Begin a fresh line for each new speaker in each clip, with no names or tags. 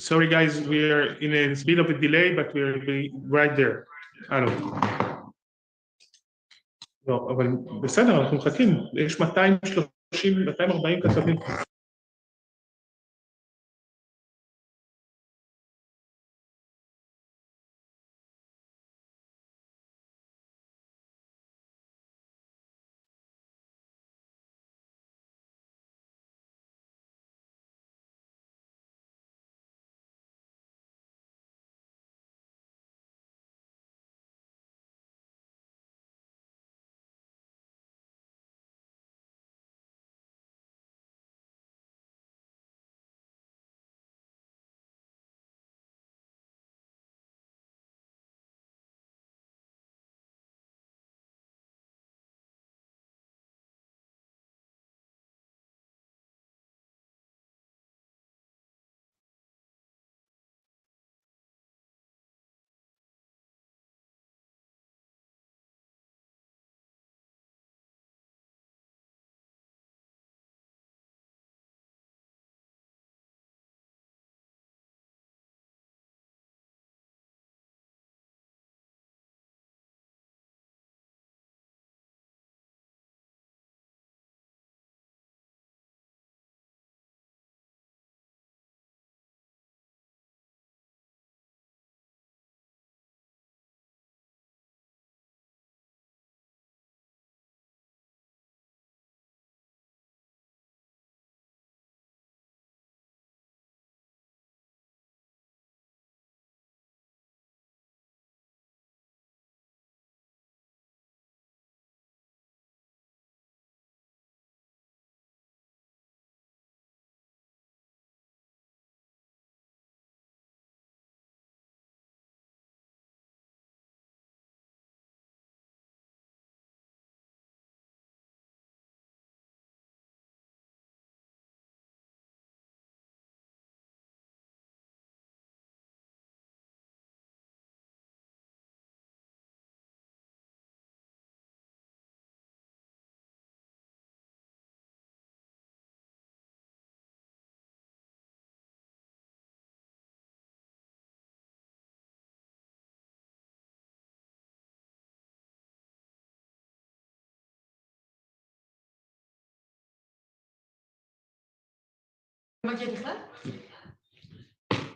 Sorry guys, we are in a bit of a delay, but we're right there. הלו. לא, אבל בסדר, אנחנו מחכים. יש 230, 240 כתבים.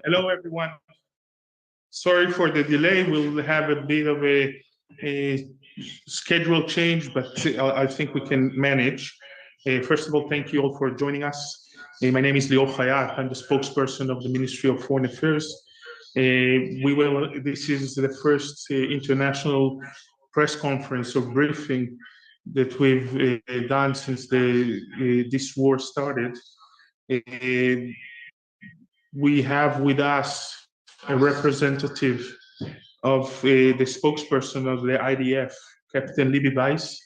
Hello everyone. Sorry for the delay. We'll have a bit of a schedule change, but I think we can manage. First of all, thank you all for joining us. My name is Lior Hayat. I'm the spokesperson of the Ministry of Foreign Affairs. This is the first international press conference or briefing that we've done since this war started. We have with us a representative of the spokesperson of the IDF, Captain Libby Weiss.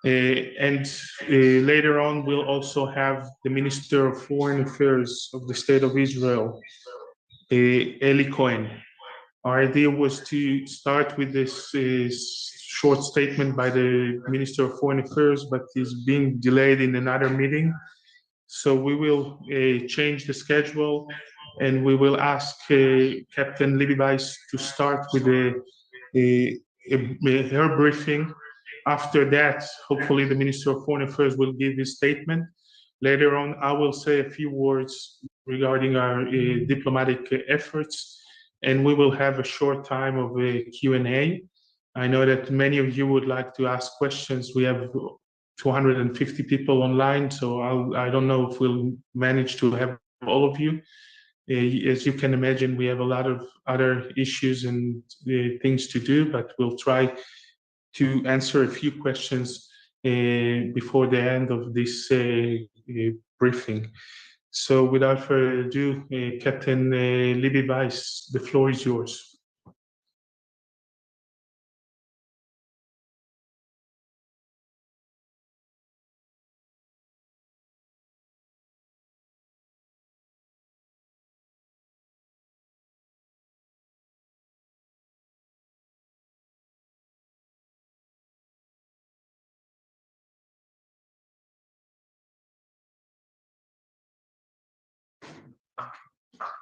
And later on, we'll also have the Minister of Foreign Affairs of the State of Israel, Eli Cohen. Our idea was to start with this short statement by the Minister of Foreign Affairs, but he's being delayed in another meeting. So we will change the schedule, and we will ask Captain Libby Weiss to start with her briefing. After that, hopefully the Minister of Foreign Affairs will give his statement. Later on, I will say a few words regarding our diplomatic efforts, and we will have a short time of a Q&A. I know that many of you would like to ask questions. We have 250 people online, so I don't know if we'll manage to have all of you. As you can imagine, we have a lot of other issues and things to do, but we'll try to answer a few questions before the end of this briefing. So without further ado, Captain Libby Weiss, the floor is yours.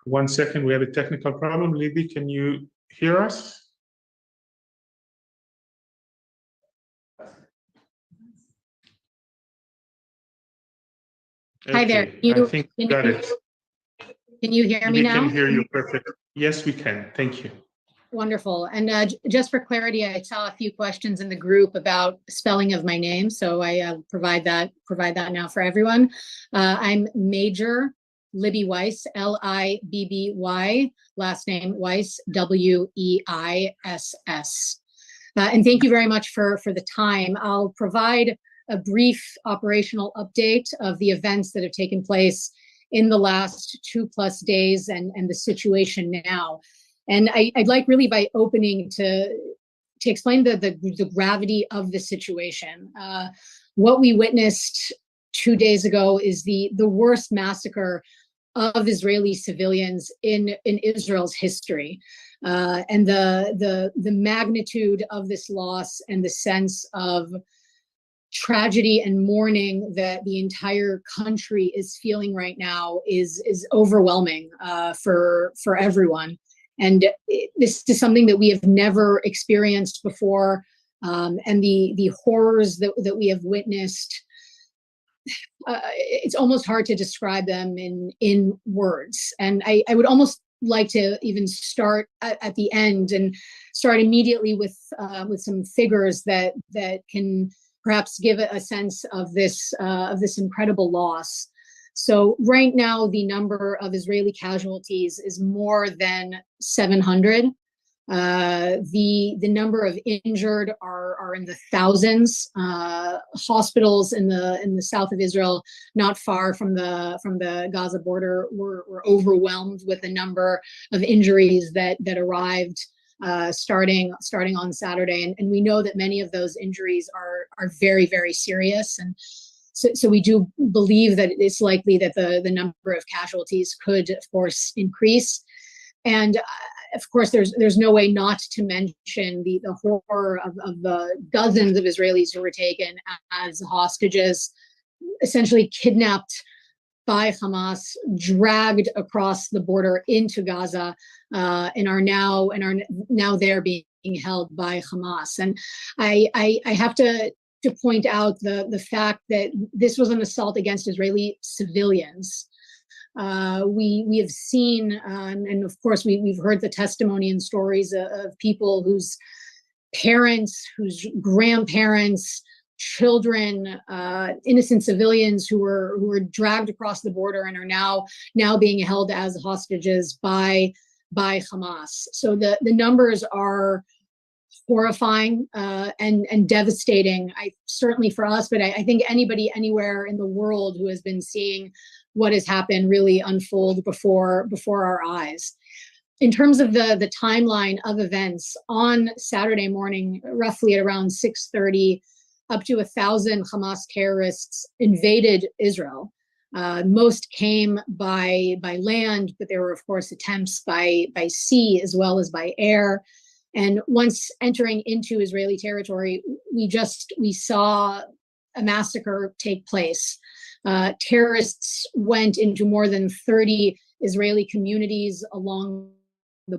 1 second, we have a technical problem. Libby, can you hear us?
Hi there.
I think we got it.
Can you hear me
We
now?
can hear you perfect. Yes, we can. Thank you.
Wonderful. And just for clarity, I saw a few questions in the group about spelling of my name, so I provide that now for everyone. I'm Major Libby Weiss, Libby, last name Weiss, Weiss. And thank you very much for the time. I'll provide a brief operational update of the events that have taken place in the last 2+ days and the situation now. And I'd like really by opening to explain the gravity of the situation. What we witnessed 2 days ago is the worst massacre of Israeli civilians in Israel's history. And the magnitude of this loss and the sense of tragedy and mourning that the entire country is feeling right now is overwhelming for everyone. And this is something that we have never experienced before. And the horrors that we have witnessed, it's almost hard to describe them in words. And I would almost like to even start at the end and start immediately with some figures that can perhaps give a sense of this incredible loss. So right now, the number of Israeli casualties is more than 700. The number of injured are in the thousands. Hospitals in the south of Israel, not far from the Gaza border, were overwhelmed with the number of injuries that arrived starting on Saturday, and we know that many of those injuries are very, very serious. And so we do believe that it's likely that the number of casualties could, of course, increase. And of course, there's no way not to mention the horror of the dozens of Israelis who were taken as hostages, essentially kidnapped by Hamas, dragged across the border into Gaza, and are now there being held by Hamas. And I have to point out the fact that this was an assault against Israeli civilians. We have seen, and of course we've heard the testimony and stories of people whose parents, whose grandparents, children, innocent civilians who were dragged across the border and are now being held as hostages by Hamas. So the numbers are horrifying and devastating. Certainly for us, but I think anybody anywhere in the world who has been seeing what has happened really unfold before our eyes. In terms of the timeline of events, on Saturday morning, roughly at around 6:30, up to 1,000 Hamas terrorists invaded Israel. Most came by land, but there were, of course, attempts by sea as well as by air. And once entering into Israeli territory, we saw a massacre take place. Terrorists went into more than 30 Israeli communities along the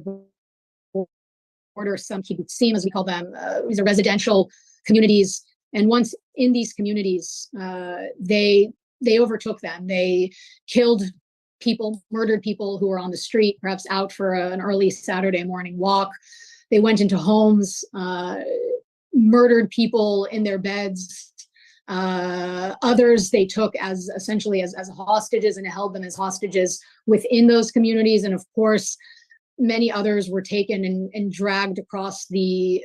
border, some kibbutzim, as we call them. These are residential communities. And once in these communities, they overtook them. They killed people, murdered people who were on the street, perhaps out for an early Saturday morning walk. They went into homes, murdered people in their beds. Others they took essentially as hostages and held them as hostages within those communities. And of course, many others were taken and dragged across the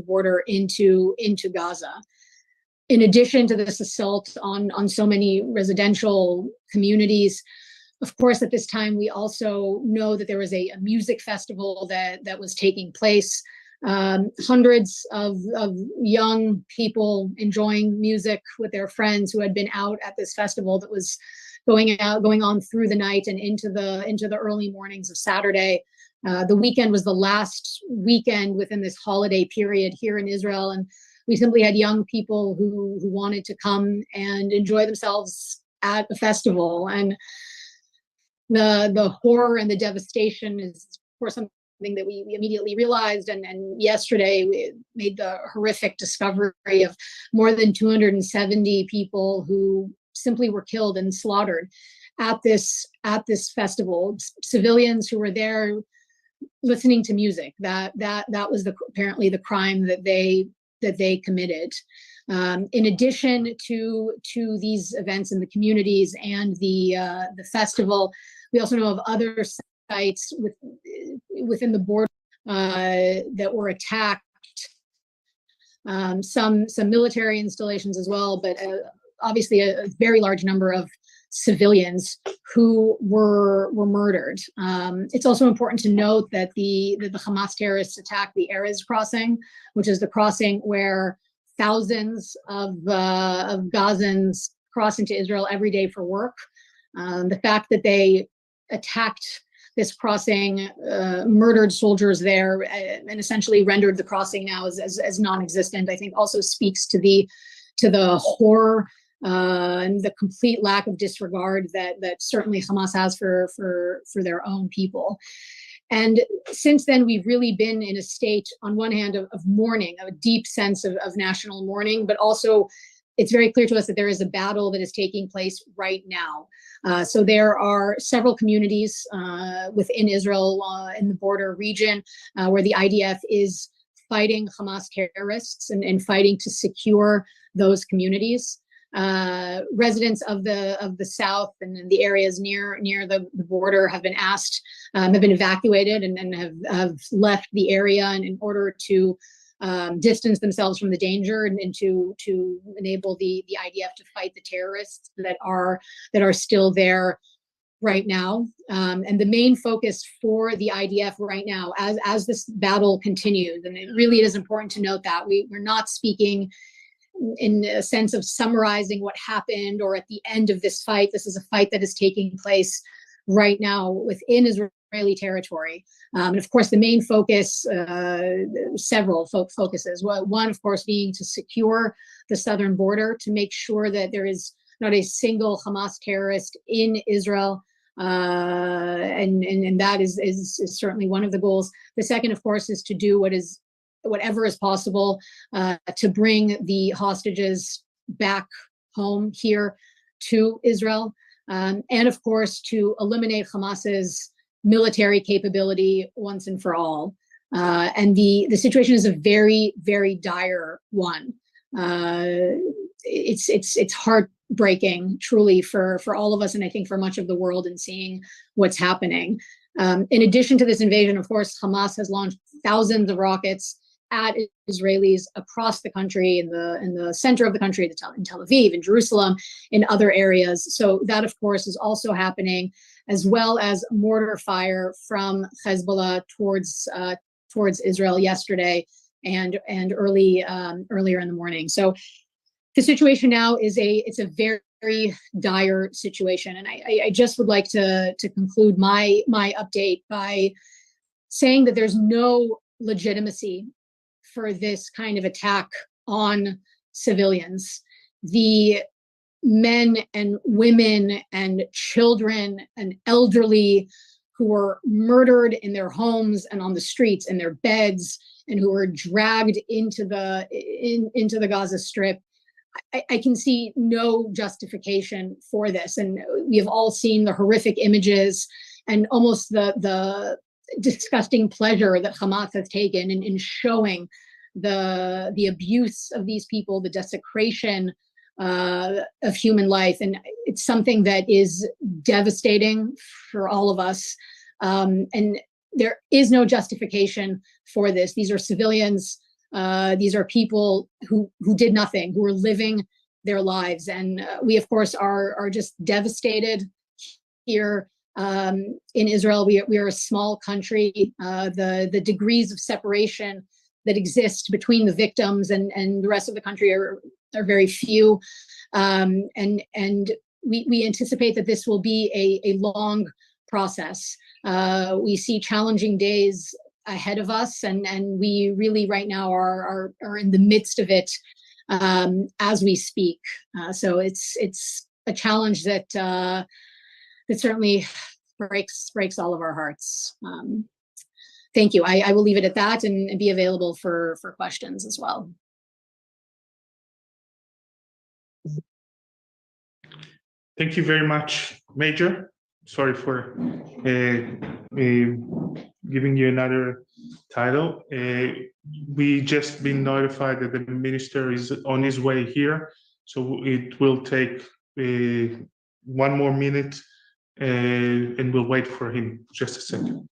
border into Gaza. In addition to this assault on so many residential communities, of course, at this time, we also know that there was a music festival that was taking place. Hundreds of young people enjoying music with their friends who had been out at this festival that was going on through the night and into the early mornings of Saturday. The weekend was the last weekend within this holiday period here in Israel, and we simply had young people who wanted to come and enjoy themselves at the festival. And The horror and the devastation is, of course, something that we immediately realized. And yesterday we made the horrific discovery of more than 270 people who simply were killed and slaughtered at this festival. Civilians who were there listening to music. That was apparently the crime that they committed. In addition to these events in the communities and the festival, we also know of other sites within the border that were attacked. Some military installations as well, but obviously a very large number of civilians who were murdered. It's also important to note that the Hamas terrorists attacked the Erez crossing, which is the crossing where thousands of Gazans cross into Israel every day for work. The fact that they attacked this crossing, murdered soldiers there, and essentially rendered the crossing now as non-existent, I think also speaks to the horror and the complete lack of disregard that certainly Hamas has for their own people. And since then, we've really been in a state, on one hand, of mourning, of a deep sense of national mourning, but also it's very clear to us that there is a battle that is taking place right now. So there are several communities within Israel in the border region where the IDF is fighting Hamas terrorists and fighting to secure those communities. Residents of the south and the areas near the border have been evacuated and have left the area in order to distance themselves from the danger and to enable the IDF to fight the terrorists that are still there right now. And the main focus for the IDF right now, as this battle continues, and it really is important to note that we're not speaking in a sense of summarizing what happened or at the end of this fight. This is a fight that is taking place right now within Israeli territory. And of course, the main focus, several focuses. One, of course, being to secure the southern border, to make sure that there is not a single Hamas terrorist in Israel. And that is certainly one of the goals. The second, of course, is to do whatever is possible to bring the hostages back home here to Israel. And of course, to eliminate Hamas's military capability once and for all. And the situation is a very, very dire one. It's heartbreaking, truly, for all of us, and I think for much of the world, in seeing what's happening. In addition to this invasion, of course, Hamas has launched thousands of rockets at Israelis across the country, in the center of the country, in Tel Aviv, in Jerusalem, in other areas. So that, of course, is also happening, as well as mortar fire from Hezbollah towards Israel yesterday and earlier in the morning. So the situation now is it's a very, very dire situation, and I just would like to conclude my update by saying that there's no legitimacy for this kind of attack on civilians. The men and women and children and elderly who were murdered in their homes and on the streets, in their beds, and who were dragged into the Gaza Strip, I can see no justification for this. And we have all seen the horrific images and almost the disgusting pleasure that Hamas has taken in showing the abuse of these people, the desecration of human life. And it's something that is devastating for all of us. And there is no justification for this. These are civilians. These are people who did nothing, who are living their lives. And we, of course, are just devastated here in Israel. We are a small country. The degrees of separation that exist between the victims and the rest of the country are very few. And we anticipate that this will be a long process. We see challenging days ahead of us, and we really right now are in the midst of it as we speak. So it's a challenge that certainly breaks all of our hearts. Thank you. I will leave it at that and be available for questions as well.
Thank you very much, Major. Sorry for giving you another title. We just been notified that the minister is on his way here, so it will take one more minute, and we'll wait for him. Just a second.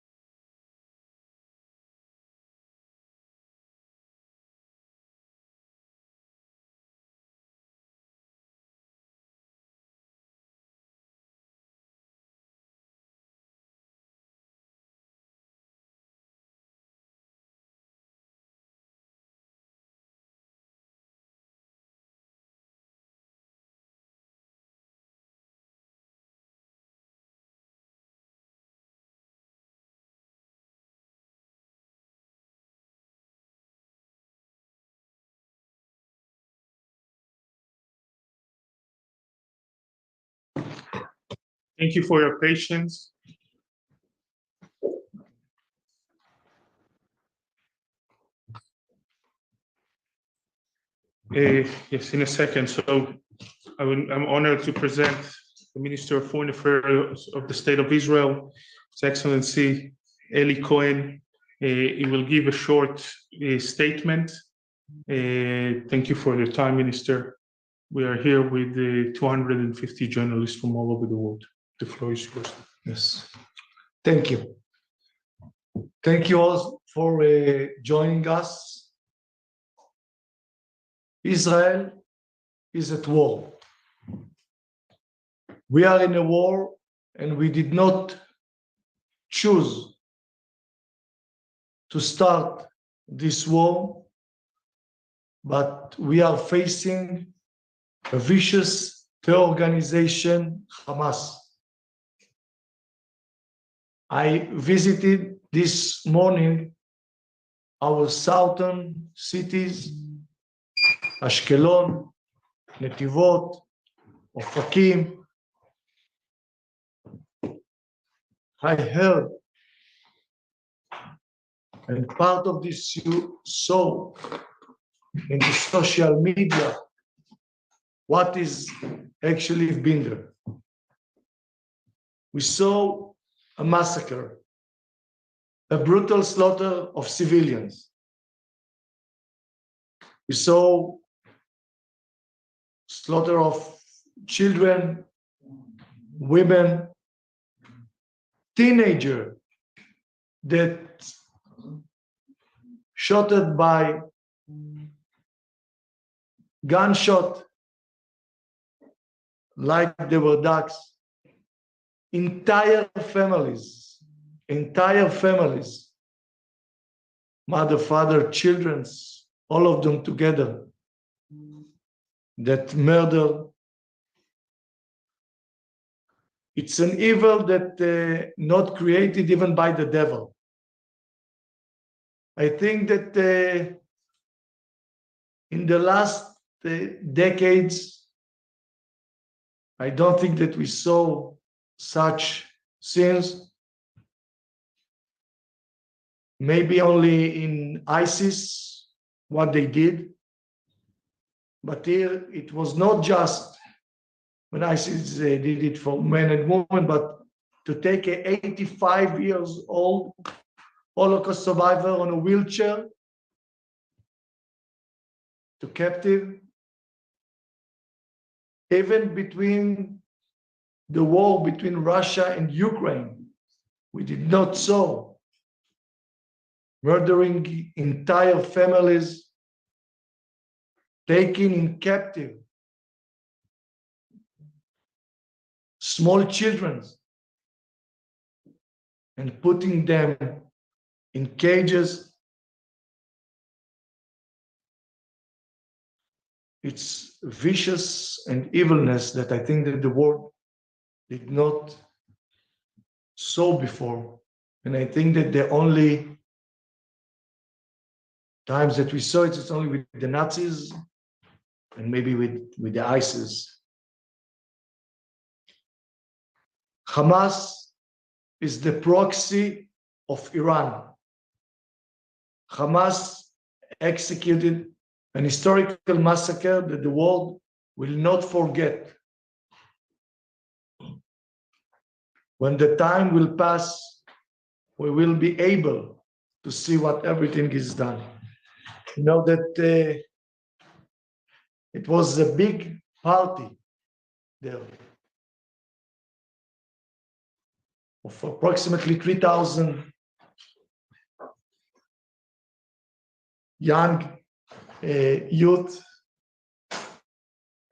Thank you for your patience. Yes, in a second. So I'm honored to present the Minister of Foreign Affairs of the State of Israel, His Excellency Eli Cohen. He will give a short statement. Thank you for your time, Minister. We are here with 250 journalists from all over the world. The floor is yours.
Yes. Thank you. Thank you all for joining us. Israel is at war. We are in a war, and we did not choose to start this war, but we are facing a vicious terror organization, Hamas. I visited this morning our southern cities, Ashkelon, Netivot, Ofakim. I heard, and part of this you saw in the social media, what is actually been there. We saw a massacre, a brutal slaughter of civilians. We saw slaughter of children, women, teenagers that shot by gunshot like they were ducks. Entire families, mother, father, children, all of them together, that murder. It's an evil that not created even by the devil. I think that in the last decades, I don't think that we saw such scenes. Maybe only in ISIS, what they did. But here, it was not just when ISIS did it for men and women, but to take an 85 years old Holocaust survivor on a wheelchair to captive. Even between the war between Russia and Ukraine, we did not saw murdering entire families, taking in captive small children and putting them in cages. It's vicious and evilness that I think that the world did not saw before. And I think that the only times that we saw it is only with the Nazis and maybe with the ISIS. Hamas is the proxy of Iran. Hamas executed an historical massacre that the world will not forget. When the time will pass, we will be able to see what everything is done. You know that it was a big party there of approximately 3,000 young youth,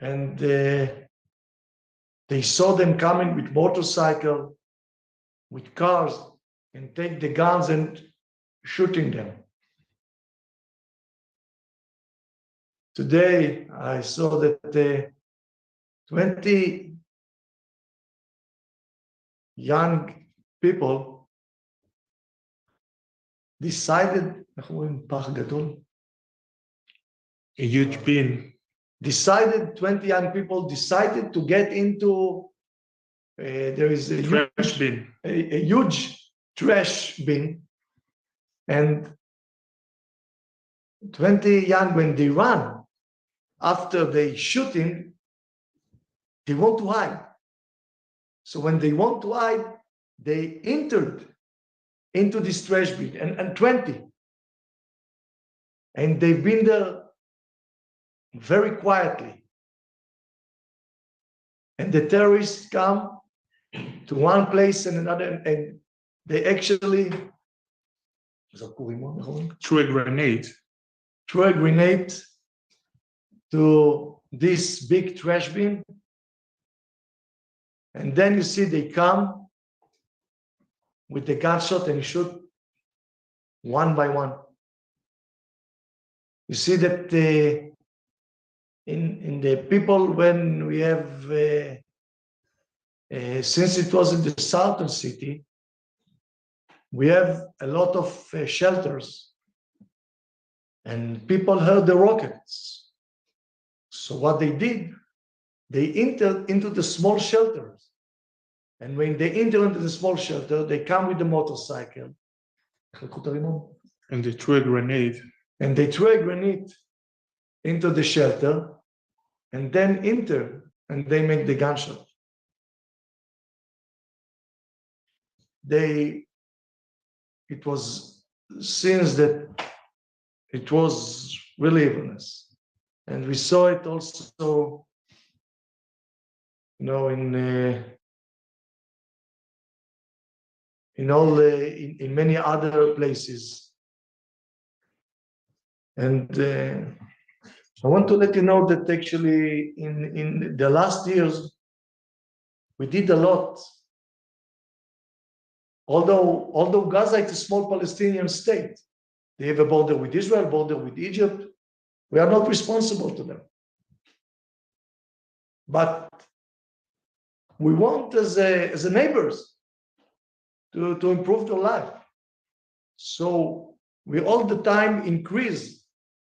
and they saw them coming with motorcycle, with cars, and take the guns and shooting them. Today, I saw that 20 young people decided,
A huge bin.
20 young people decided to get into, there is a
Trash bin.
a huge trash bin, and 20 young, when they run, after they shooting, they want to hide. So when they want to hide, they entered into this trash bin, and 20. And they've been there very quietly. And the terrorists come to one place and another, and they actually
Threw a grenade.
threw a grenade to this big trash bin. And then you see they come with the gunshot and shoot one by one. You see that in the people, when we have, since it was in the southern city, we have a lot of shelters, and people heard the rockets. So what they did, they entered into the small shelters. And when they enter into the small shelter, they come with the motorcycle.
And they threw a grenade.
And they threw a grenade into the shelter and then enter, and they make the gunshot. It was since that it was really evilness. And we saw it also, you know, in many other places. And I want to let you know that actually in the last years, we did a lot. Although Gaza is a small Palestinian state, they have a border with Israel, border with Egypt. We are not responsible to them. But we want as a neighbors to improve their life. So we all the time increase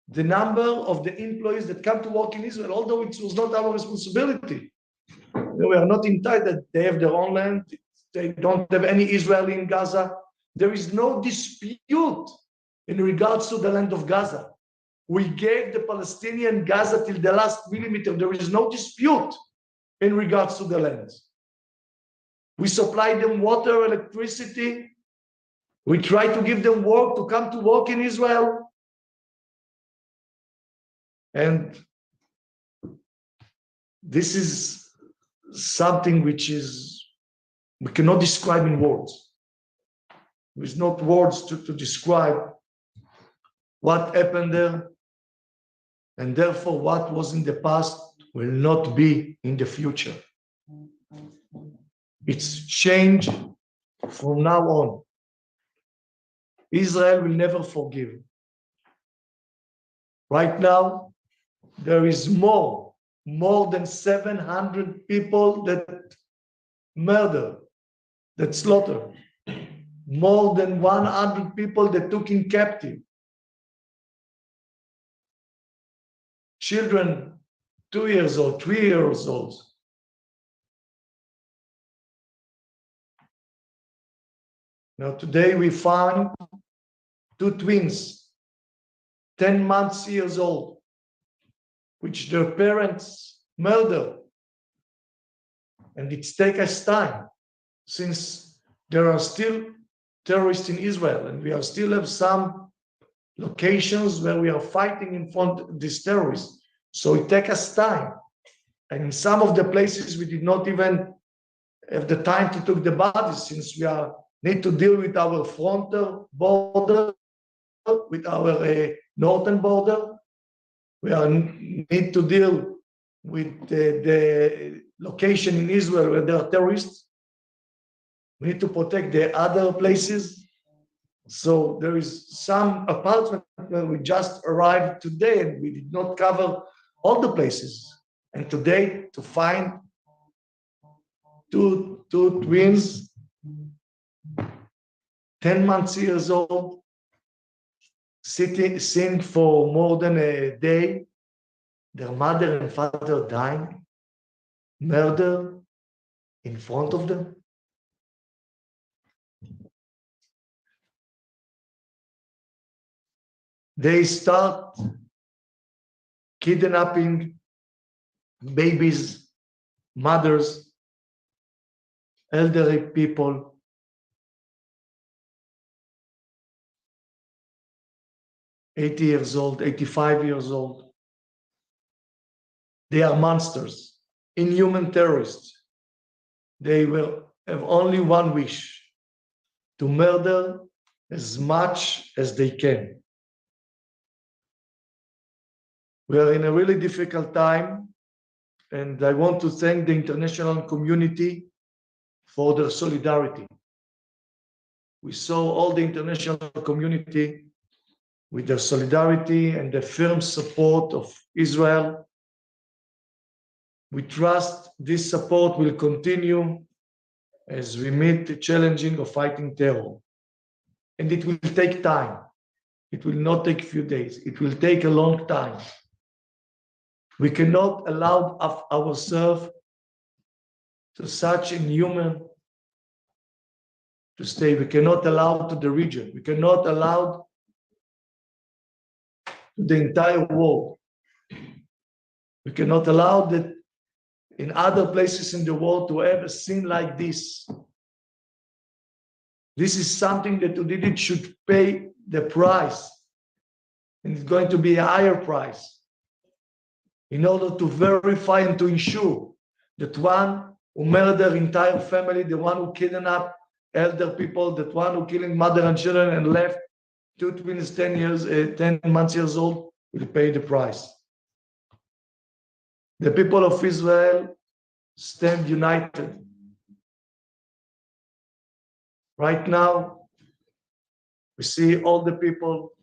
the number of the employees that come to work in Israel, although it was not our responsibility. We are not entitled. They have their own land. They don't have any Israeli in Gaza. There is no dispute in regards to the land of Gaza. We gave the Palestinian Gaza till the last millimeter. There is no dispute in regards to the land. We supply them water, electricity. We try to give them work to come to work in Israel. And this is something which we cannot describe in words. There's not words to describe what happened there. And therefore, what was in the past will not be in the future. It's change from now on. Israel will never forgive. Right now, there is more than 700 people that murdered, that slaughtered. More than 100 people that took in captive. Children, 2 years old, 3 years old. Now, today we found two twins, 10 months years old, which their parents murdered. And it's taken us time, since there are still terrorists in Israel, and we are still have some locations where we are fighting in front of these terrorists. So it takes us time. And in some of the places, we did not even have the time to take the bodies, since we need to deal with our frontal border, with our northern border. We need to deal with the location in Israel where there are terrorists. We need to protect the other places. So there is some apartment where we just arrived today and we did not cover all the places. And today, to find two twins, 10 months years old, sitting for more than a day, their mother and father dying, murder in front of them. They start kidnapping babies, mothers, elderly people. 80 years old, 85 years old. They are monsters, inhuman terrorists. They will have only one wish: to murder as much as they can. We are in a really difficult time, and I want to thank the international community for their solidarity. We saw all the international community with their solidarity and the firm support of Israel. We trust this support will continue as we meet the challenging of fighting terror. And it will take time. It will not take a few days. It will take a long time. We cannot allow ourselves to such inhuman to stay. We cannot allow to the region. We cannot allow to the entire world. We cannot allow that in other places in the world to have a scene like this. This is something that Udidit should pay the price, and it's going to be a higher price, in order to verify and to ensure that one who murdered entire family, the one who kidnapped elder people, that one who killing mother and children and left two twins 10 months years old, will pay the price. The people of Israel stand united. Right now, we see all the people,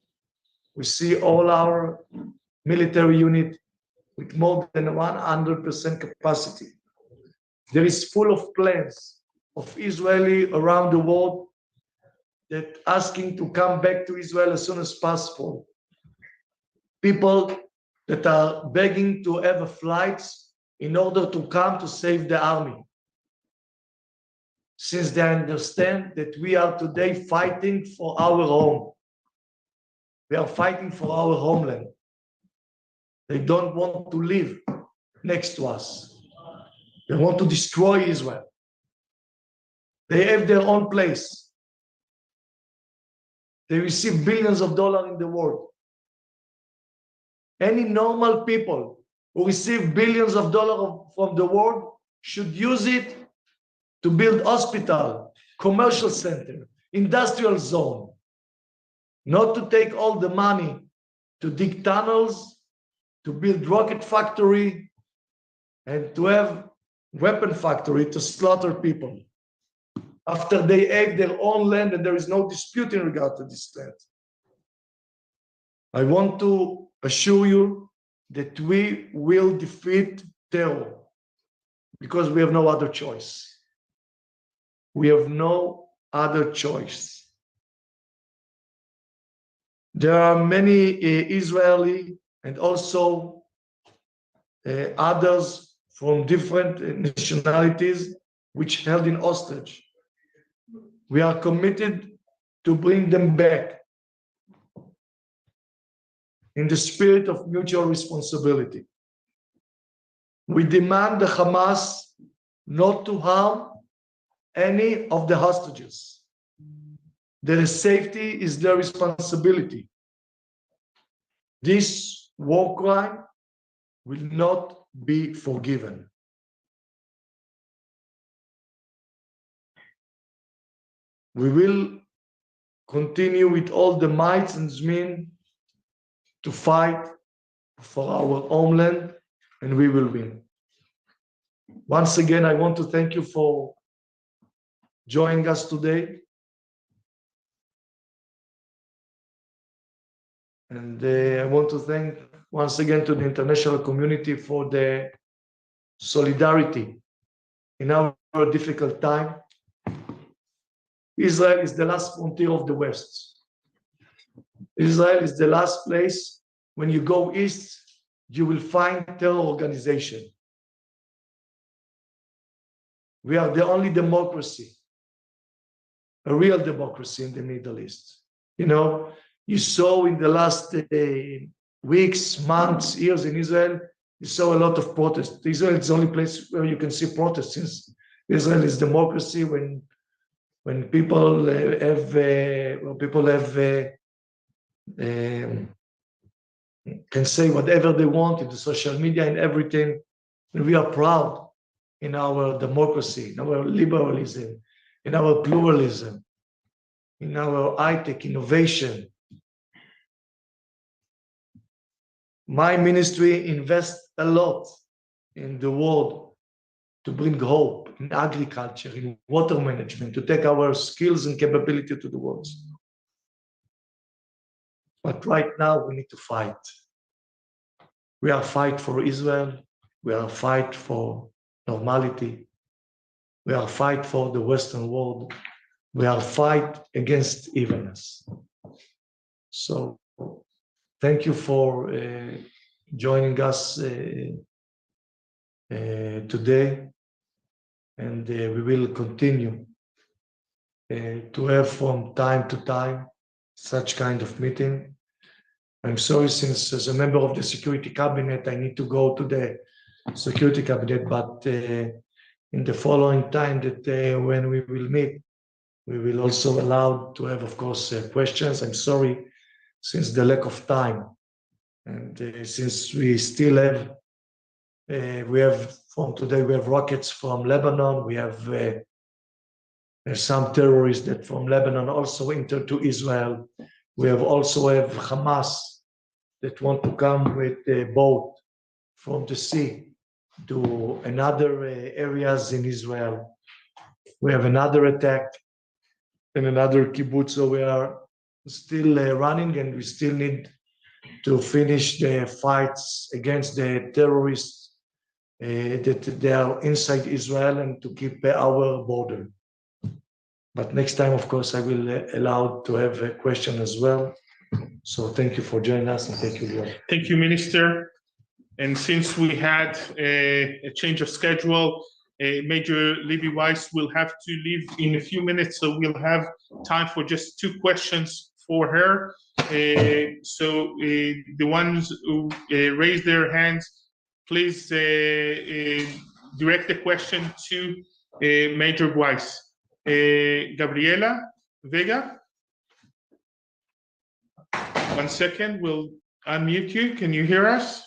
we see all our military unit with more than 100% capacity. There is full of plans of Israeli around the world that asking to come back to Israel as soon as possible. People that are begging to have flights in order to come to save the army, since they understand that we are today fighting for our home. We are fighting for our homeland. They don't want to live next to us. They want to destroy Israel. They have their own place. They receive billions of dollars in the world. Any normal people who receive billions of dollars from the world should use it to build hospital, commercial center, industrial zone, not to take all the money to dig tunnels, to build rocket factory, and to have weapon factory to slaughter people after they have their own land and there is no dispute in regard to this land. I want to assure you that we will defeat terror because we have no other choice. We have no other choice. There are many Israeli and also others from different nationalities which held in hostage. We are committed to bring them back in the spirit of mutual responsibility. We demand the Hamas not to harm any of the hostages. Their safety is their responsibility. This war crime will not be forgiven. We will continue with all the might and zmin to fight for our homeland, and we will win. Once again, I want to thank you for joining us today. And I want to thank once again to the international community for the solidarity in our difficult time. Israel is the last frontier of the West. Israel is the last place. When you go east, you will find terror organization. We are the only democracy, a real democracy in the Middle East. You know, you saw in the last weeks, months, years in Israel, you saw a lot of protests. Israel is the only place where you can see protests, since Israel is democracy. When people can say whatever they want in the social media and everything, and we are proud in our democracy, in our liberalism, in our pluralism, in our high-tech innovation. My ministry invests a lot in the world to bring hope in agriculture, in water management, to take our skills and capability to the world. But right now we need to fight. We are fight for Israel. We are fight for normality. We are fight for the Western world. We are fight against evilness. So thank you for joining us today. And we will continue to have from time to time such kind of meeting. I'm sorry, since as a member of the Security Cabinet, I need to go to the Security Cabinet, but in the following time that when we will meet, we will also allow to have, of course, questions. I'm sorry, since the lack of time. And since we still have, from today, we have rockets from Lebanon. We have some terrorists that from Lebanon also entered to Israel. We also have Hamas that want to come with a boat from the sea to another areas in Israel. We have another attack in another kibbutz, so we are still running, and we still need to finish the fights against the terrorists that they are inside Israel, and to keep our border. But next time, of course, I will allow to have a question as well. So thank you for joining us, and thank you, Lior.
Thank you, Minister. And since we had a change of schedule, Major Levi Weiss will have to leave in a few minutes, so we'll have time for just 2 questions for her. So the ones who raise their hands, please direct the question to Major Weiss. Gabriela Vega? 1 second, we'll unmute you. Can you hear us?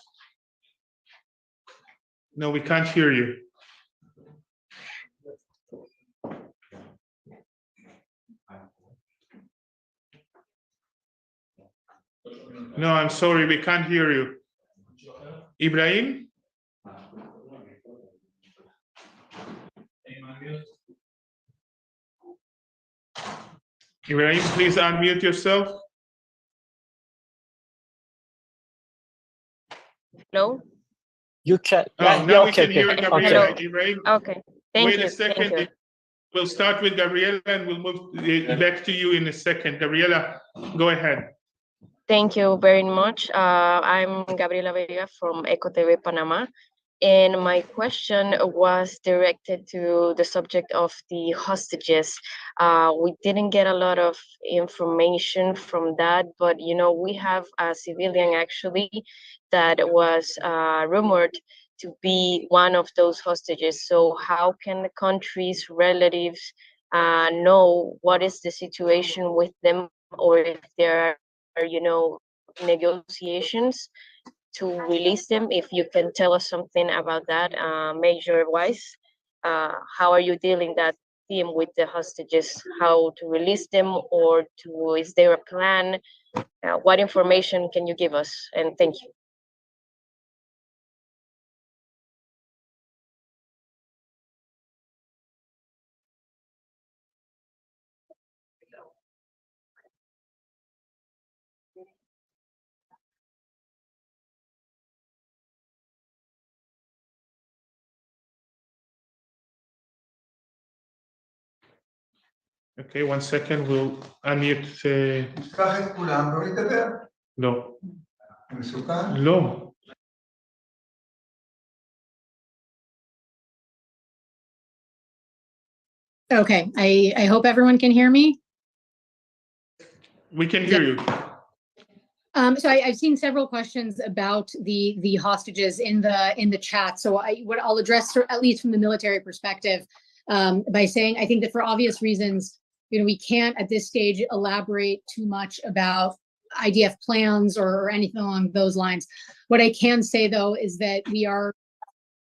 No, we can't hear you. No, I'm sorry, we can't hear you. Ibrahim? Ibrahim, please unmute yourself.
Hello?
You can.
Oh, now we can hear you, Gabriela.
Okay.
Ibrahim,
Okay, thank
wait
you.
a second.
Thank you.
We'll start with Gabriela and we'll move back to you in a second. Gabriela, go ahead.
Thank you very much. I'm Gabriela Vega from Eco TV Panama. And my question was directed to the subject of the hostages. We didn't get a lot of information from that, but we have a civilian actually that was rumored to be one of those hostages. So how can the country's relatives know what is the situation with them, or if there are, negotiations to release them? If you can tell us something about that, major wise, how are you dealing that theme with the hostages? How to release them, or is there a plan? What information can you give us? And thank you.
Okay, 1 second, we'll unmute.
תפתח את כולם ונדבר.
לא.
מסוכן?
לא.
Okay, I hope everyone can hear me.
We can hear you.
So I've seen several questions about the hostages in the chat. So what I'll address, at least from the military perspective, by saying I think that for obvious reasons, we can't at this stage elaborate too much about IDF plans or anything along those lines. What I can say though is that we are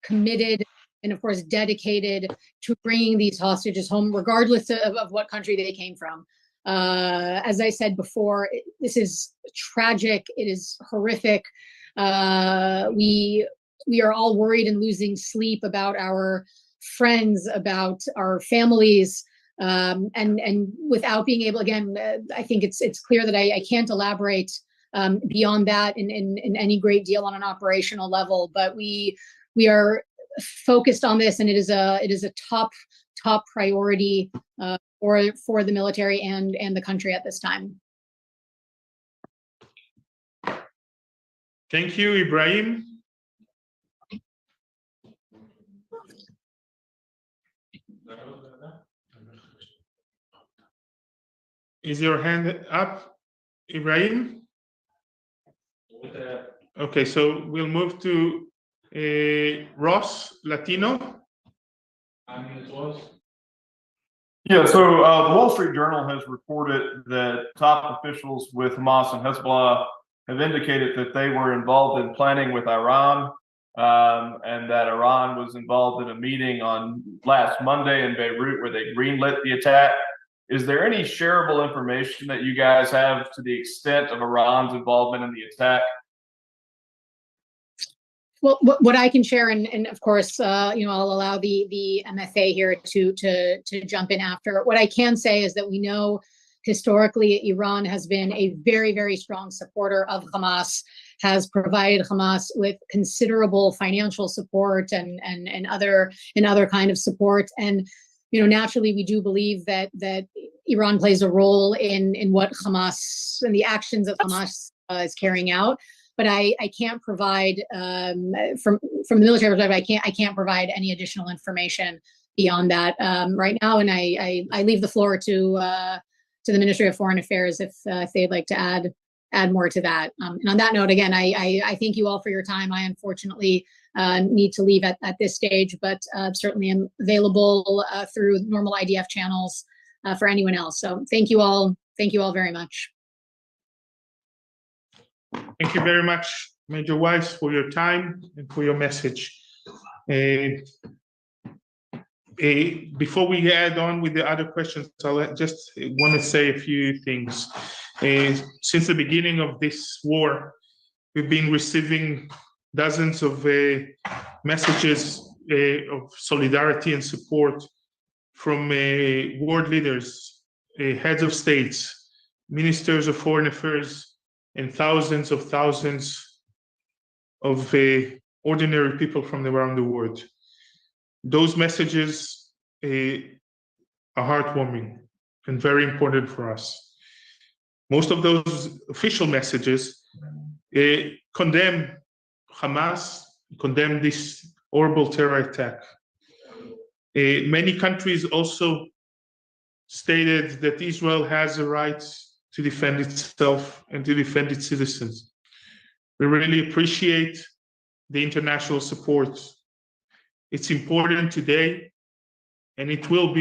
committed and of course dedicated to bringing these hostages home, regardless of what country they came from. As I said before, this is tragic. It is horrific. We are all worried and losing sleep about our friends, about our families, and without being able, again, I think it's clear that I can't elaborate beyond that in any great deal on an operational level. But we are focused on this, and it is a top priority for the military and the country at this time.
Thank you, Ibrahim. Is your hand up, Ibrahim? Okay, so we'll move to Ross Latino.
Yeah, so the Wall Street Journal has reported that top officials with Hamas and Hezbollah have indicated that they were involved in planning with Iran, and that Iran was involved in a meeting on last Monday in Beirut where they greenlit the attack. Is there any shareable information that you guys have to the extent of Iran's involvement in the attack?
Well, what I can share, and of course, I'll allow the MFA here to jump in after. What I can say is that we know historically Iran has been a very, very strong supporter of Hamas, has provided Hamas with considerable financial support and other kind of support. And naturally, we do believe that Iran plays a role in what Hamas and the actions that Hamas is carrying out. But I can't provide from the military perspective. I can't provide any additional information beyond that right now. And I leave the floor to the Ministry of Foreign Affairs if they'd like to add more to that. And on that note, again, I thank you all for your time. I unfortunately need to leave at this stage, but certainly am available through normal IDF channels for anyone else. So thank you all. Thank you all very much.
Thank you very much, Major Weiss, for your time and for your message. Before we add on with the other questions, I just want to say a few things. Since the beginning of this war, we've been receiving dozens of messages of solidarity and support from world leaders, heads of states, ministers of foreign affairs, and thousands of ordinary people from around the world. Those messages are heartwarming and very important for us. Most of those official messages condemn Hamas, condemn this horrible terror attack. Many countries also stated that Israel has a right to defend itself and to defend its citizens. We really appreciate the international support. It's important today, and it will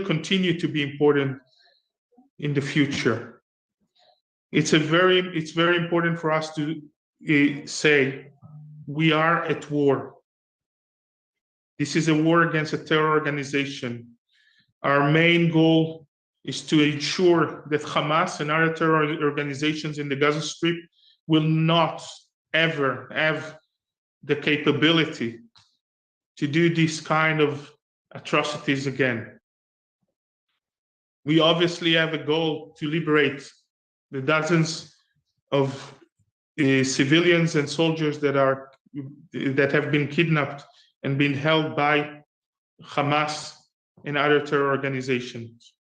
continue to be important in the future. It's very important for us to say we are at war. This is a war against a terror organization. Our main goal is to ensure that Hamas and other terror organizations in the Gaza Strip will not ever have the capability to do this kind of atrocities again. We obviously have a goal to liberate the dozens of civilians and soldiers that have been kidnapped and been held by Hamas and other terror organizations.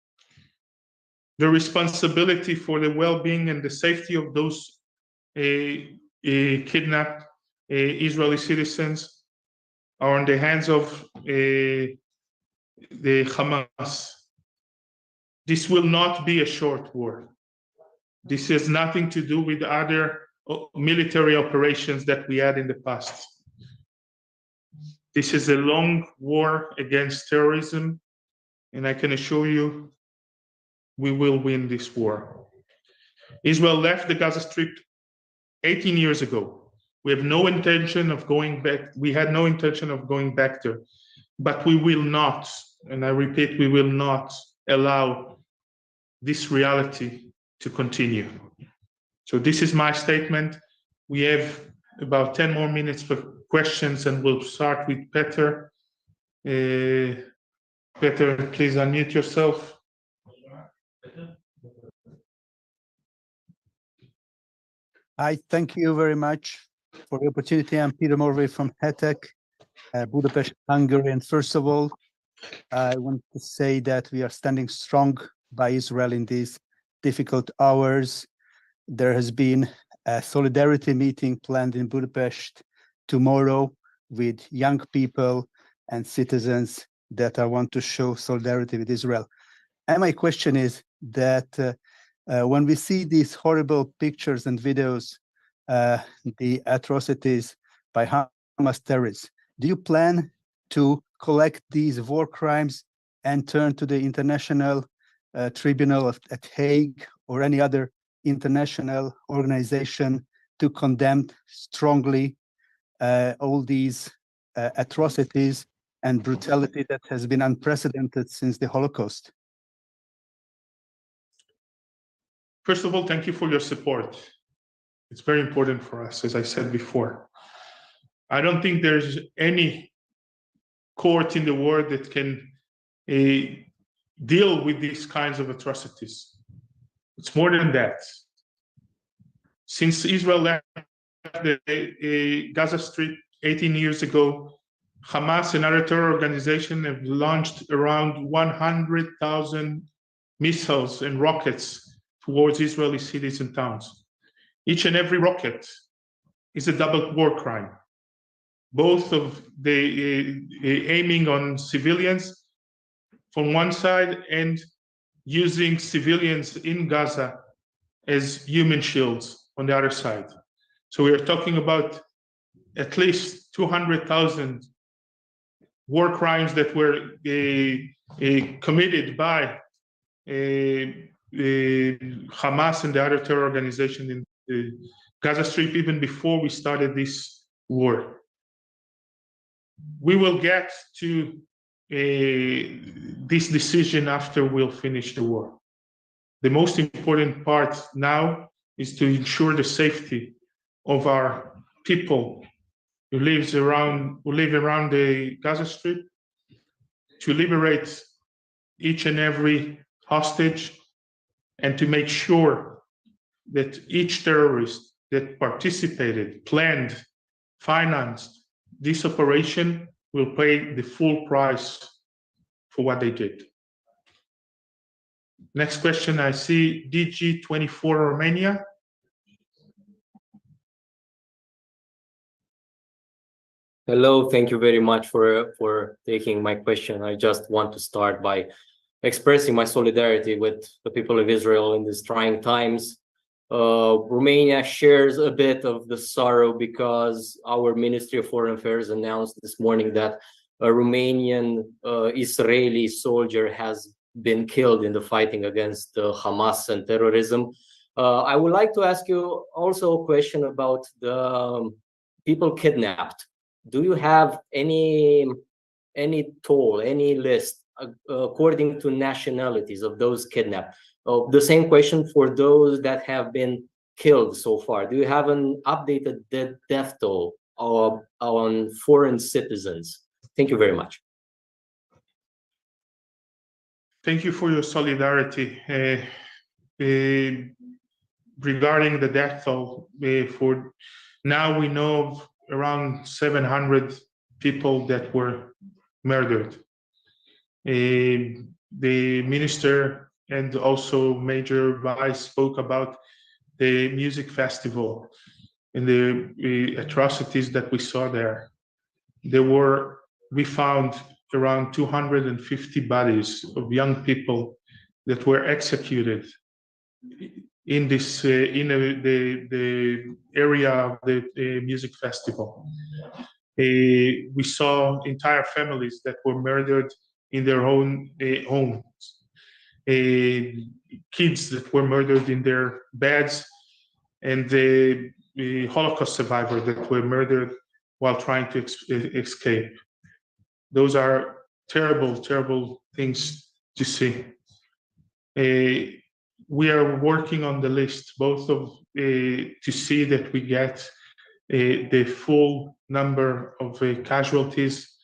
The responsibility for the well-being and the safety of those kidnapped Israeli citizens are in the hands of the Hamas. This will not be a short war. This has nothing to do with other military operations that we had in the past. This is a long war against terrorism, and I can assure you we will win this war. Israel left the Gaza Strip 18 years ago. We have no intention of going back. We had no intention of going back there, but we will not, and I repeat, we will not allow this reality to continue. So this is my statement. We have about 10 more minutes for questions, and we'll start with Peter. Peter, please unmute yourself.
I thank you very much for the opportunity. I'm Peter Morvay from HETEC, Budapest, Hungary. And first of all, I want to say that we are standing strong by Israel in these difficult hours. There has been a solidarity meeting planned in Budapest tomorrow with young people and citizens that I want to show solidarity with Israel. And my question is that when we see these horrible pictures and videos, the atrocities by Hamas terrorists, do you plan to collect these war crimes and turn to the International Tribunal at Hague or any other international organization to condemn strongly all these atrocities and brutality that has been unprecedented since the Holocaust?
First of all, thank you for your support. It's very important for us, as I said before. I don't think there's any court in the world that can deal with these kinds of atrocities. It's more than that. Since Israel left the Gaza Strip 18 years ago, Hamas and other terror organizations have launched around 100,000 missiles and rockets towards Israeli cities and towns. Each and every rocket is a double war crime, both of the aiming on civilians from one side and using civilians in Gaza as human shields on the other side. So we are talking about at least 200,000 war crimes that were committed by Hamas and the other terror organization in the Gaza Strip even before we started this war. We will get to this decision after we'll finish the war. The most important part now is to ensure the safety of our people who live around the Gaza Strip, to liberate each and every hostage, and to make sure that each terrorist that participated, planned, financed this operation will pay the full price for what they did. Next question, I see DG24 Romania.
Hello, thank you very much for taking my question. I just want to start by expressing my solidarity with the people of Israel in these trying times. Romania shares a bit of the sorrow because our Ministry of Foreign Affairs announced this morning that a Romanian Israeli soldier has been killed in the fighting against Hamas and terrorism. I would like to ask you also a question about the people kidnapped. Do you have any toll, any list according to nationalities of those kidnapped? The same question for those that have been killed so far. Do you have an updated death toll on foreign citizens? Thank you very much.
Thank you for your solidarity. Regarding the death toll, for now we know of around 700 people that were murdered. The minister and also Major Vice spoke about the music festival and the atrocities that we saw there. We found around 250 bodies of young people that were executed in this the area of the music festival. We saw entire families that were murdered in their own homes. Kids that were murdered in their beds, and the Holocaust survivors that were murdered while trying to escape. Those are terrible, terrible things to see. We are working on the list, both of to see that we get the full number of casualties,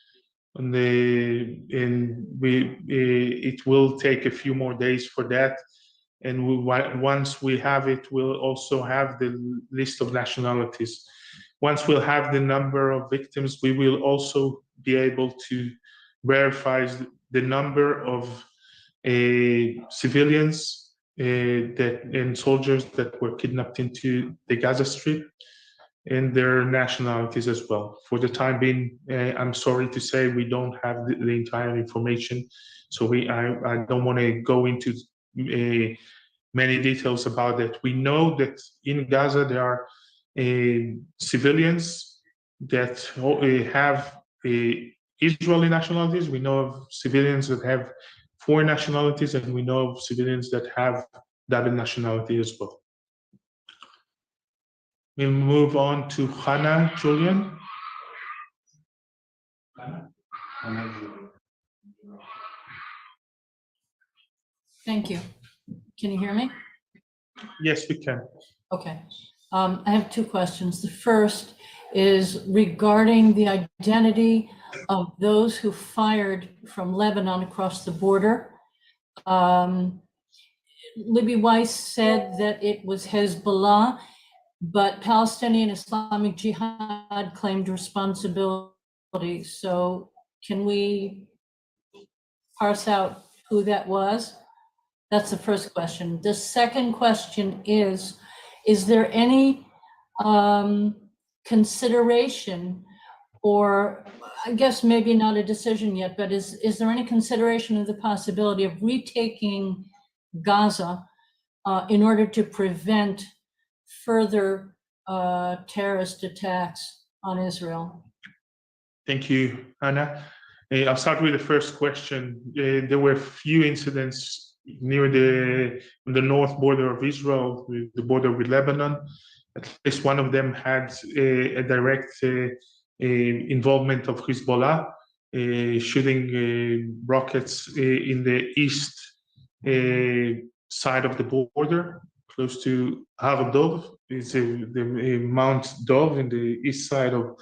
and it will take a few more days for that. And once we have it, we'll also have the list of nationalities. Once we'll have the number of victims, we will also be able to verify the number of civilians and soldiers that were kidnapped into the Gaza Strip, and their nationalities as well. For the time being, I'm sorry to say we don't have the entire information, so I don't want to go into many details about that. We know that in Gaza there are civilians that have Israeli nationalities. We know of civilians that have foreign nationalities, and we know of civilians that have double nationality as well. We'll move on to Hannah Julian.
Thank you. Can you hear me?
Yes, we can.
Okay. I have two questions. The first is regarding the identity of those who fired from Lebanon across the border. Libby Weiss said that it was Hezbollah, but Palestinian Islamic Jihad claimed responsibility. So can we parse out who that was? That's the first question. The second question is there any consideration, or I guess maybe not a decision yet, but is there any consideration of the possibility of retaking Gaza in order to prevent further terrorist attacks on Israel?
Thank you, Anna. I'll start with the first question. There were few incidents near the north border of Israel, the border with Lebanon. At least one of them had a direct involvement of Hezbollah, shooting rockets in the east side of the border, close to Har Dov. It's the Mount Dov in the east side of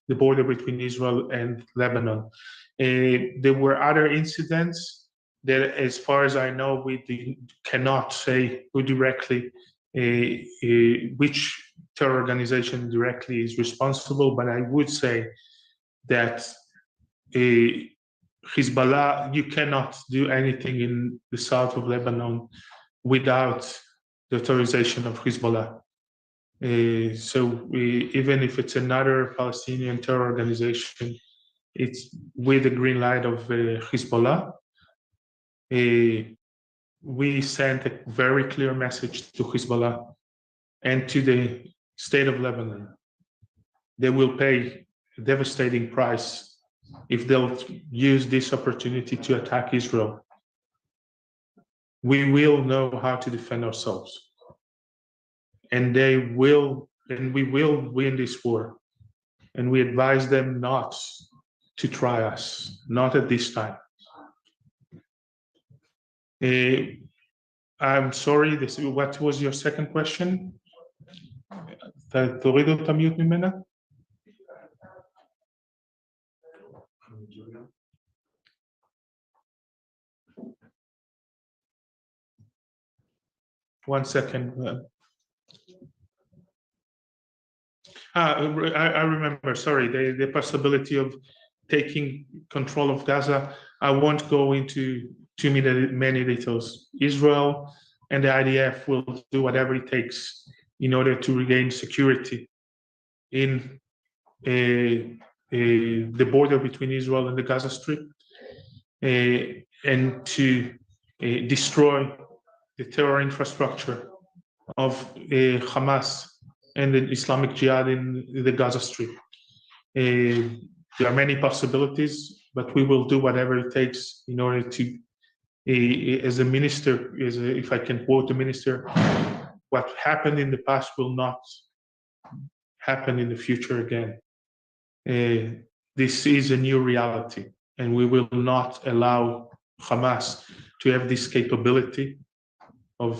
the border between Israel and Lebanon. There were other incidents that, as far as I know, we cannot say who directly, which terror organization directly is responsible, but I would say that Hezbollah, you cannot do anything in the south of Lebanon without the authorization of Hezbollah. Even if it's another Palestinian terror organization, it's with the green light of Hezbollah. We sent a very clear message to Hezbollah and to the state of Lebanon. They will pay a devastating price if they'll use this opportunity to attack Israel. We will know how to defend ourselves. And we will win this war. And we advise them not to try us, not at this time. I'm sorry, what was your second question? תורידו את המיוט ממנה? One second. I remember, sorry, the possibility of taking control of Gaza. I won't go into too many details. Israel and the IDF will do whatever it takes in order to regain security in the border between Israel and the Gaza Strip, and to destroy the terror infrastructure of Hamas and the Islamic Jihad in the Gaza Strip. There are many possibilities, but we will do whatever it takes in order to, as a minister, if I can quote the minister, what happened in the past will not happen in the future again. This is a new reality, and we will not allow Hamas to have this capability of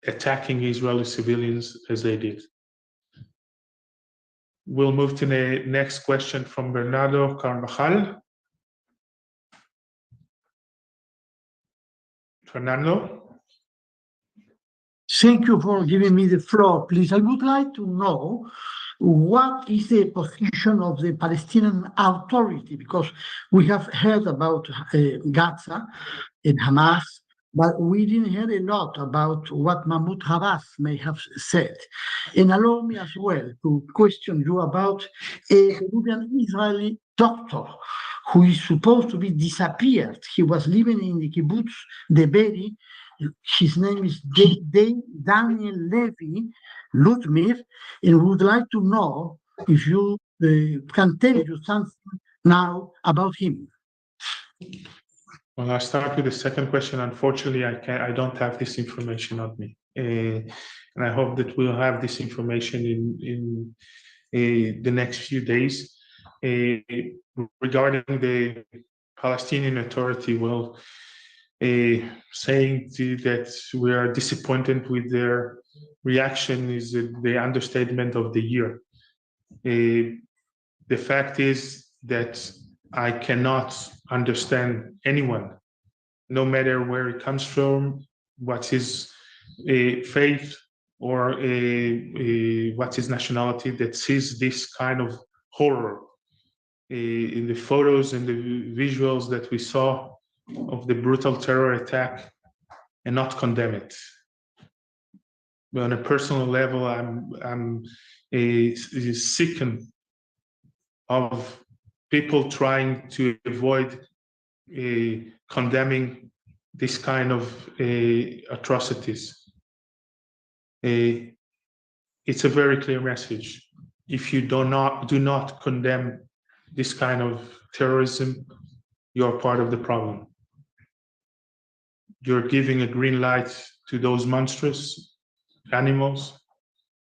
attacking Israeli civilians as they did. We'll move to the next question from Bernardo Carvajal. Fernando?
Thank you for giving me the floor, please. I would like to know what is the position of the Palestinian Authority, because we have heard about Gaza and Hamas, but we didn't hear a lot about what Mahmoud Abbas may have said. And allow me as well to question you about a Peruvian Israeli doctor who is supposed to be disappeared. He was living in the kibbutz Deberi. His name is Daniel Levy Ludmir, and would like to know if you can tell you something now about him.
Well, I'll start with the second question. Unfortunately, I don't have this information on me, and I hope that we'll have this information in the next few days. Regarding the Palestinian Authority, well, saying that we are disappointed with their reaction is the understatement of the year. The fact is that I cannot understand anyone, no matter where it comes from, what his faith or what his nationality, that sees this kind of horror in the photos and the visuals that we saw of the brutal terror attack and not condemn it. But on a personal level, I'm sickened of people trying to avoid condemning this kind of atrocities. It's a very clear message. If you do not condemn this kind of terrorism, you're part of the problem. You're giving a green light to those monstrous animals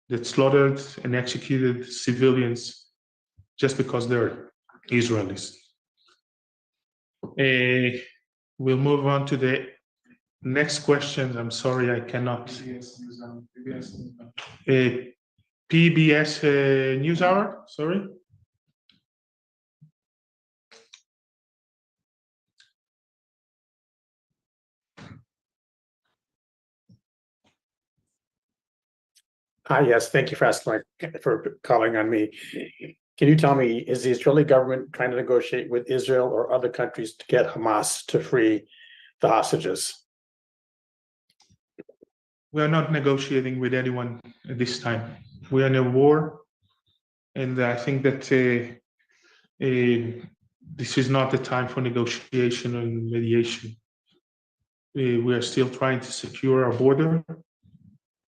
that slaughtered and executed civilians just because they're Israelis. We'll move on to the next question. I'm sorry, I cannot. PBS NewsHour, sorry.
Yes, thank you for calling on me. Can you tell me, is the Israeli government trying to negotiate with Israel or other countries to get Hamas to free the hostages?
We are not negotiating with anyone at this time. We are in a war, and I think that this is not the time for negotiation and mediation. We are still trying to secure our border,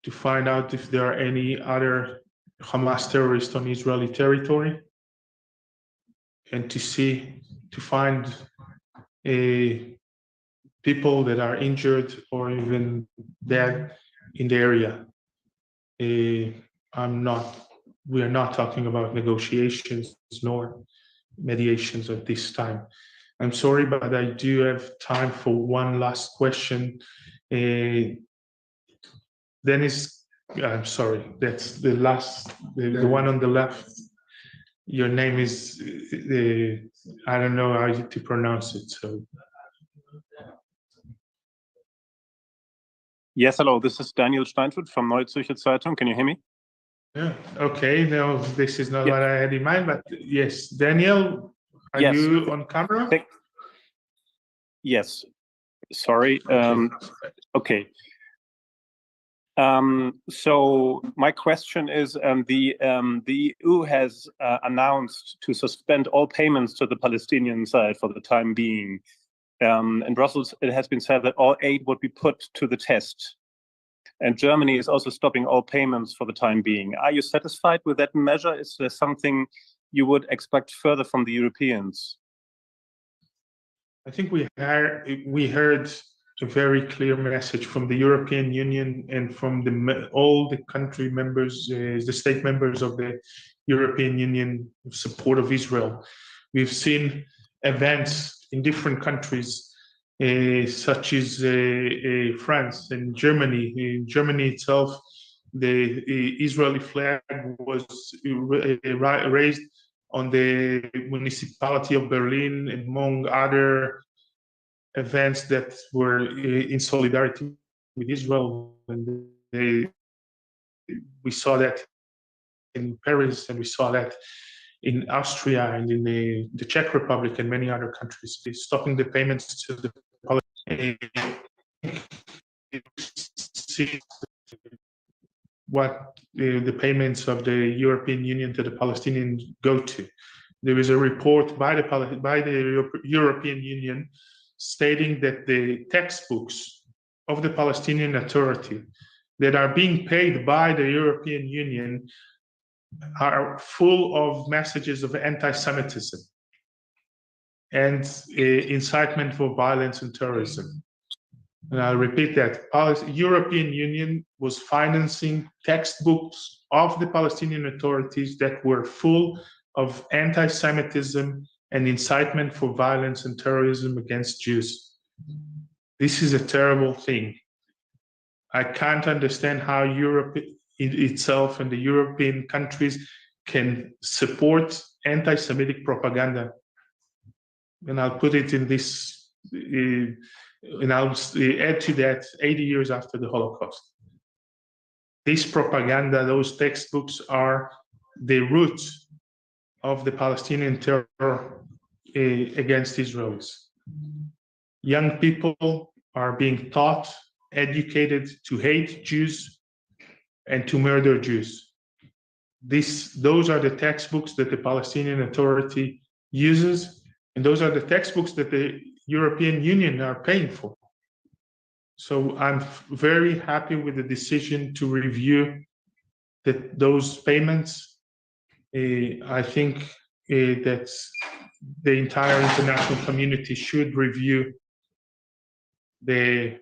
to find out if there are any other Hamas terrorists on Israeli territory, and to find people that are injured or even dead in the area. We are not talking about negotiations nor mediations at this time. I'm sorry, but I do have time for one last question. Dennis, I'm sorry, that's the last, the one on the left. Your name is, I don't know how to pronounce it, so.
Yes, hello, this is Daniel Steinfurt from Neue Zürcher Zeitung. Can you hear me?
Yeah, okay, no, this is not what I had in mind, but yes, Daniel, are
Yes.
you on camera?
Yes, sorry. Okay. So my question is, the EU has announced to suspend all payments to the Palestinian side for the time being. In Brussels, it has been said that all aid would be put to the test. And Germany is also stopping all payments for the time being. Are you satisfied with that measure? Is there something you would expect further from the Europeans?
I think we heard a very clear message from the European Union and from all the country members, the state members of the European Union in support of Israel. We've seen events in different countries, such as France and Germany. In Germany itself, the Israeli flag was raised on the municipality of Berlin, among other events that were in solidarity with Israel. And we saw that in Paris, and we saw that in Austria and in the Czech Republic and many other countries. Stopping the payments to the what the payments of the European Union to the Palestinians go to. There is a report by the European Union stating that the textbooks of the Palestinian Authority that are being paid by the European Union are full of messages of anti-Semitism and incitement for violence and terrorism. And I'll repeat that. European Union was financing textbooks of the Palestinian authorities that were full of anti-Semitism and incitement for violence and terrorism against Jews. This is a terrible thing. I can't understand how Europe itself and the European countries can support anti-Semitic propaganda. And I'll put it in this, and I'll add to that 80 years after the Holocaust. This propaganda, those textbooks are the root of the Palestinian terror against Israelis. Young people are being taught, educated to hate Jews and to murder Jews. Those are the textbooks that the Palestinian Authority uses, and those are the textbooks that the European Union are paying for. So I'm very happy with the decision to review those payments. I think that the entire international community should review the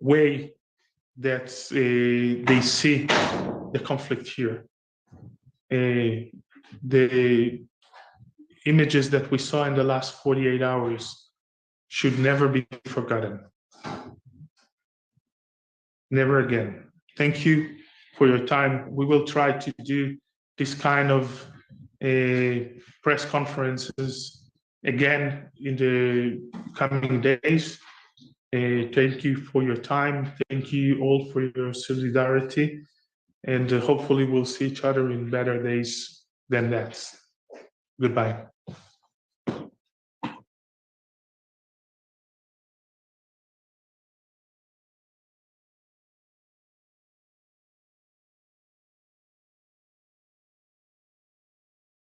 way that they see the conflict here. The images that we saw in the last 48 hours should never be forgotten. Never again. Thank you for your time. We will try to do this kind of press conferences again in the coming days. Thank you for your time. Thank you all for your solidarity. And hopefully we'll see each other in better days than that. Goodbye.